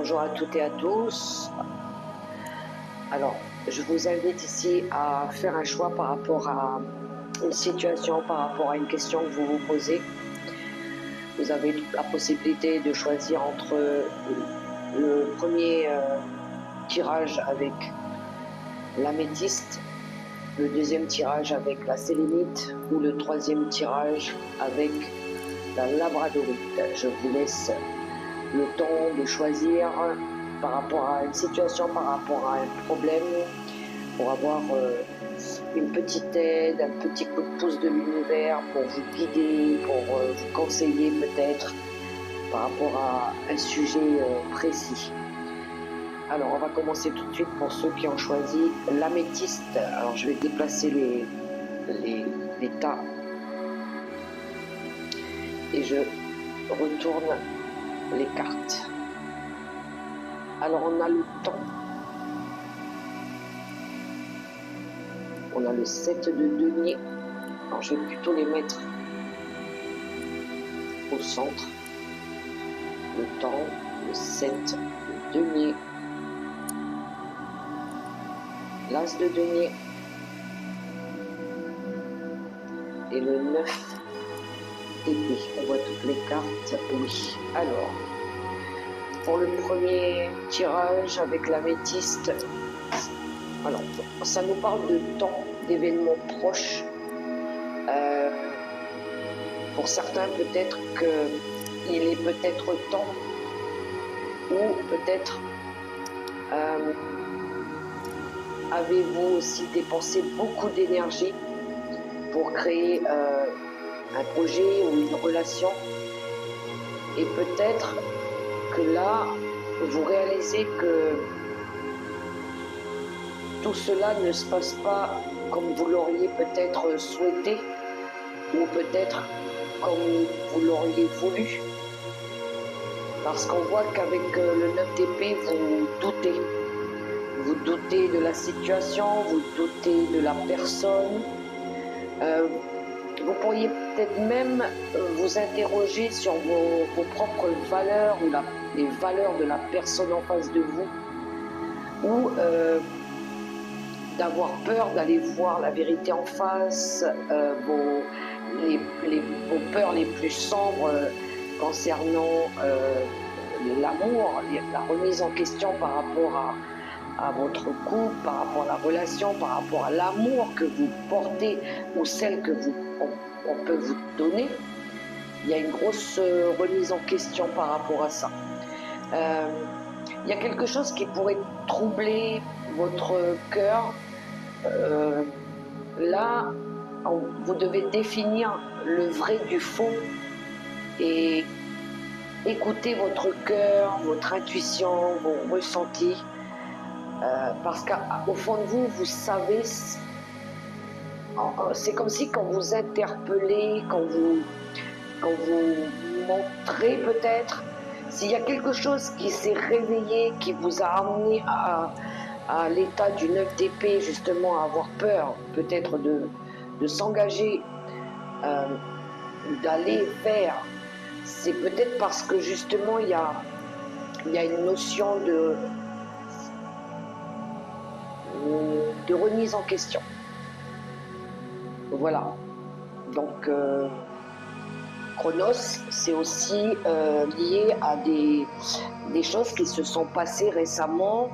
Bonjour à toutes et à tous. Alors, je vous invite ici à faire un choix par rapport à une situation, par rapport à une question que vous vous posez. Vous avez la possibilité de choisir entre le premier tirage avec l'améthyste, le deuxième tirage avec la sélénite ou le troisième tirage avec la labradorite. Je vous laisse le temps de choisir par rapport à une situation, par rapport à un problème, pour avoir une petite aide, un petit coup de pouce de l'univers pour vous guider, pour vous conseiller peut-être par rapport à un sujet précis. Alors on va commencer tout de suite pour ceux qui ont choisi l'améthyste. Alors je vais déplacer les tas et je retourne les cartes. Alors on a le temps, on a le 7 de denier. Alors je vais plutôt les mettre au centre. Le temps, le 7 de denier, l'as de denier et le 9 d'épée. On voit toutes les cartes, oui. Alors, pour le premier tirage avec l'améthyste, alors ça nous parle de temps, d'événements proches. Pour certains, peut-être qu'il est peut-être temps, ou peut-être avez-vous aussi dépensé beaucoup d'énergie pour créer un projet ou une relation, et peut-être que là, vous réalisez que tout cela ne se passe pas comme vous l'auriez peut-être souhaité, ou peut-être comme vous l'auriez voulu, parce qu'on voit qu'avec le 9 d'épée, vous doutez de la situation, vous doutez de la personne. Vous pourriez peut-être même vous interroger sur vos propres valeurs ou les valeurs de la personne en face de vous, ou d'avoir peur d'aller voir la vérité en face, vos peurs les plus sombres concernant l'amour, la remise en question par rapport à votre couple, par rapport à la relation, par rapport à l'amour que vous portez ou celle que on peut vous donner. Il y a une grosse remise en question par rapport à ça. Il y a quelque chose qui pourrait troubler votre cœur. Là, vous devez définir le vrai du faux et écouter votre cœur, votre intuition, vos ressentis. Parce qu'au fond de vous, vous savez, c'est comme si quand vous interpellez, quand vous montrez peut-être, s'il y a quelque chose qui s'est réveillé, qui vous a amené à l'état du 9 d'épée, justement à avoir peur peut-être de s'engager, d'aller vers, c'est peut-être parce que justement il y a une notion de remise en question. Voilà. Donc Chronos, c'est aussi lié à des choses qui se sont passées récemment.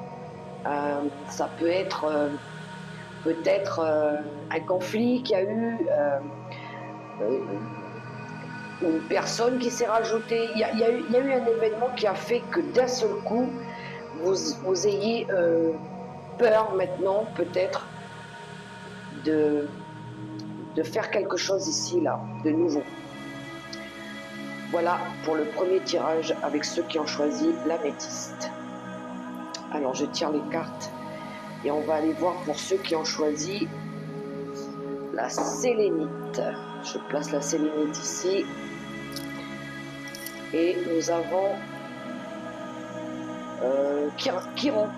Ça peut être peut-être un conflit qu'il y a eu, une personne qui s'est rajoutée. Il y a eu un événement qui a fait que d'un seul coup, vous ayez peur maintenant peut-être de faire quelque chose ici, là, de nouveau. Voilà pour le premier tirage avec ceux qui ont choisi l'améthyste. Alors je tire les cartes et on va aller voir pour ceux qui ont choisi la sélénite. Je place la sélénite ici. Et nous avons Chiron.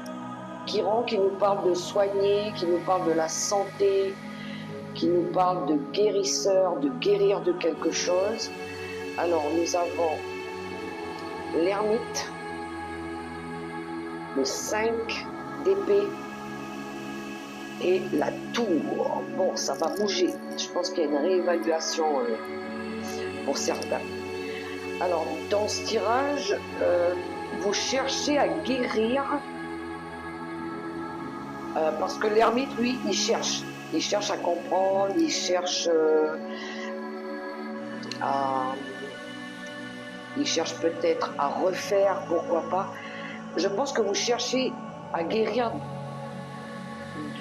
Chiron qui nous parle de soigner, qui nous parle de la santé, qui nous parle de guérisseur, de guérir de quelque chose. Alors nous avons l'ermite, le 5 d'épée et la tour. Bon, ça va bouger. Je pense qu'il y a une réévaluation pour certains. Alors, dans ce tirage, vous cherchez à guérir parce que l'ermite, lui, il cherche. Il cherche à comprendre, il cherche il cherche peut-être à refaire, pourquoi pas. Je pense que vous cherchez à guérir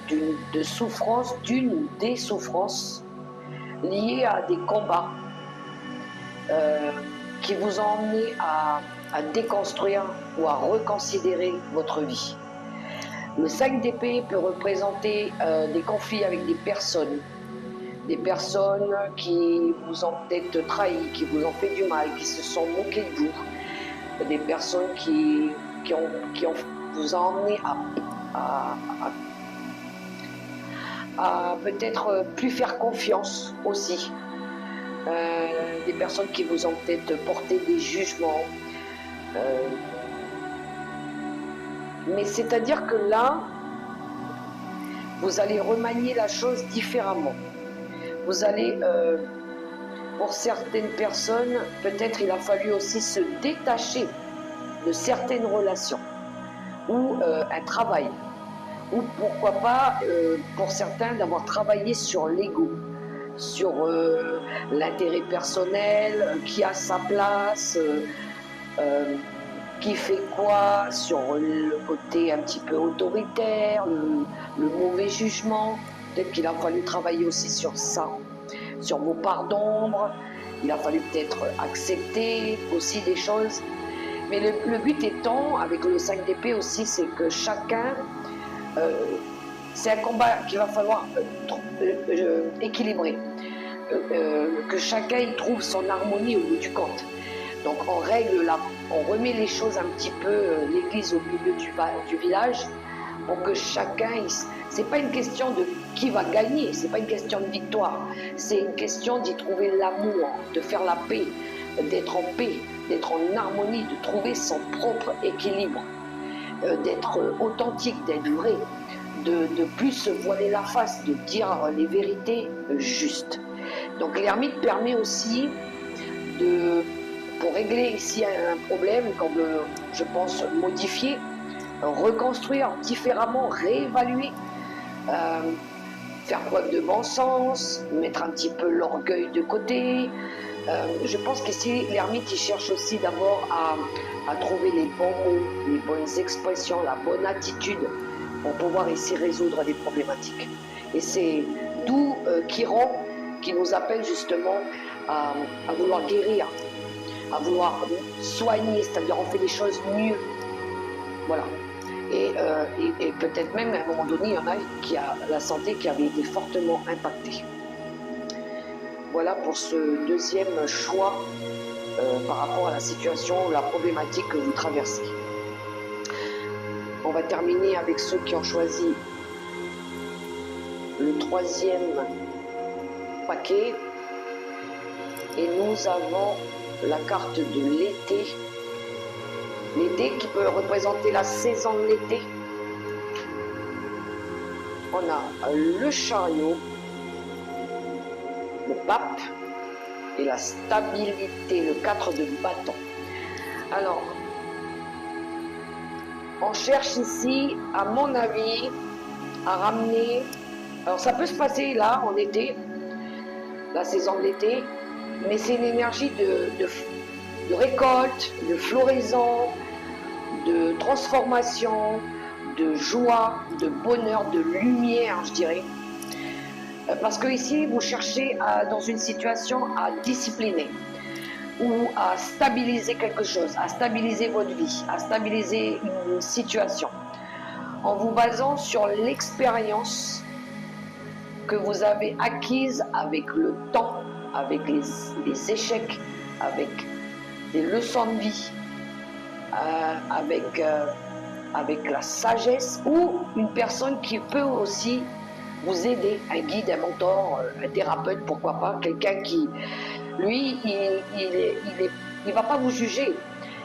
d'une ou des souffrances liées à des combats qui vous ont emmené à déconstruire ou à reconsidérer votre vie. Le 5 d'épée peut représenter des conflits avec des personnes qui vous ont peut-être trahi, qui vous ont fait du mal, qui se sont moqués de vous, des personnes qui vous ont emmené à peut-être plus faire confiance aussi, des personnes qui vous ont peut-être porté des jugements. Mais c'est-à-dire que là, vous allez remanier la chose différemment. Vous allez, pour certaines personnes, peut-être il a fallu aussi se détacher de certaines relations ou un travail. Ou pourquoi pas, pour certains, d'avoir travaillé sur l'ego, sur l'intérêt personnel, qui a sa place, qui fait quoi, sur le côté un petit peu autoritaire, le mauvais jugement. Peut-être qu'il a fallu travailler aussi sur ça, sur vos parts d'ombre. Il a fallu peut-être accepter aussi des choses. Mais le but étant, avec le 5 d'épée aussi, c'est que chacun, c'est un combat qu'il va falloir équilibrer. Que chacun y trouve son harmonie au bout du compte. Donc on règle là, on remet les choses un petit peu, l'église au milieu du village, pour que chacun, c'est pas une question de qui va gagner, c'est pas une question de victoire, c'est une question d'y trouver l'amour, de faire la paix, d'être en paix, d'être en harmonie, de trouver son propre équilibre, d'être authentique, d'être vrai, de plus se voiler la face, de dire les vérités justes. Donc l'ermite permet aussi pour régler ici un problème, comme je pense modifier, reconstruire différemment, réévaluer, faire preuve de bon sens, mettre un petit peu l'orgueil de côté. Je pense qu'ici l'ermite il cherche aussi d'abord à trouver les bons mots, les bonnes expressions, la bonne attitude pour pouvoir ici résoudre des problématiques. Et c'est d'où Chiron qui nous appelle justement à vouloir guérir, à vouloir soigner, c'est-à-dire on fait les choses mieux. Voilà. Et peut-être même à un moment donné, il y en a qui a la santé qui avait été fortement impactée. Voilà pour ce deuxième choix par rapport à la situation, la problématique que vous traversez. On va terminer avec ceux qui ont choisi le troisième paquet. Et nous avons la carte de l'été. L'été qui peut représenter la saison de l'été. On a le chariot, le pape et la stabilité, le 4 de bâton. Alors, on cherche ici, à mon avis, à ramener... Alors ça peut se passer là, en été, la saison de l'été, mais c'est une énergie de récolte, de floraison, de transformation, de joie, de bonheur, de lumière, je dirais. Parce que ici, vous cherchez dans une situation à discipliner ou à stabiliser quelque chose, à stabiliser votre vie, à stabiliser une situation, en vous basant sur l'expérience que vous avez acquise avec le temps, avec les échecs, avec des leçons de vie, avec la sagesse, ou une personne qui peut aussi vous aider, un guide, un mentor, un thérapeute, pourquoi pas, quelqu'un qui, lui, il va pas vous juger,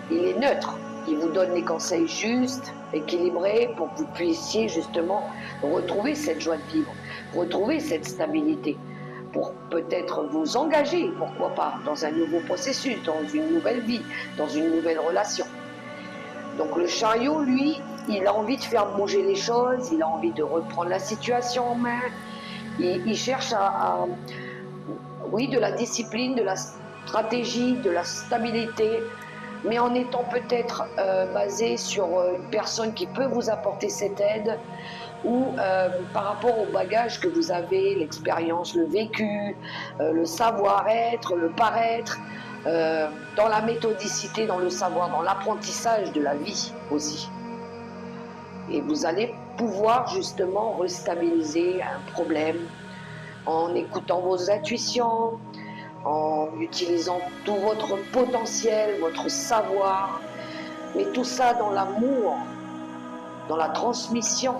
il est neutre, Il vous donne les conseils justes, équilibrés, pour que vous puissiez justement retrouver cette joie de vivre, retrouver cette stabilité, pour peut-être vous engager, pourquoi pas, dans un nouveau processus, dans une nouvelle vie, dans une nouvelle relation. Donc le chariot, lui, il a envie de faire bouger les choses, il a envie de reprendre la situation en main, il cherche oui, de la discipline, de la stratégie, de la stabilité, mais en étant peut-être basé sur une personne qui peut vous apporter cette aide, ou par rapport au bagage que vous avez, l'expérience, le vécu, le savoir-être, le paraître, dans la méthodicité, dans le savoir, dans l'apprentissage de la vie aussi. Et vous allez pouvoir justement restabiliser un problème en écoutant vos intuitions, en utilisant tout votre potentiel, votre savoir, mais tout ça dans l'amour, dans la transmission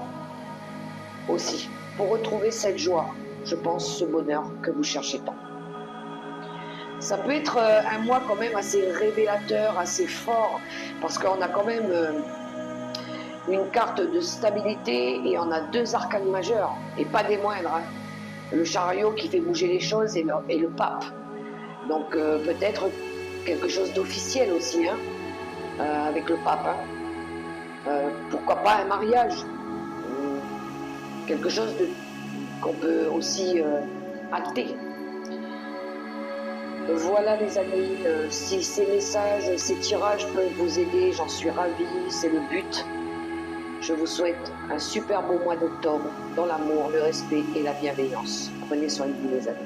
aussi, pour retrouver cette joie, je pense, ce bonheur que vous cherchez tant. Ça peut être un mois quand même assez révélateur, assez fort, parce qu'on a quand même une carte de stabilité et on a 2 arcanes majeurs, et pas des moindres, hein. Le chariot qui fait bouger les choses et le pape. Donc peut-être quelque chose d'officiel aussi, hein, avec le pape. Hein. Pourquoi pas un mariage, quelque chose qu'on peut aussi acter. Voilà les amis, si ces messages, ces tirages peuvent vous aider, j'en suis ravie, c'est le but. Je vous souhaite un super beau mois d'octobre dans l'amour, le respect et la bienveillance. Prenez soin de vous les amis.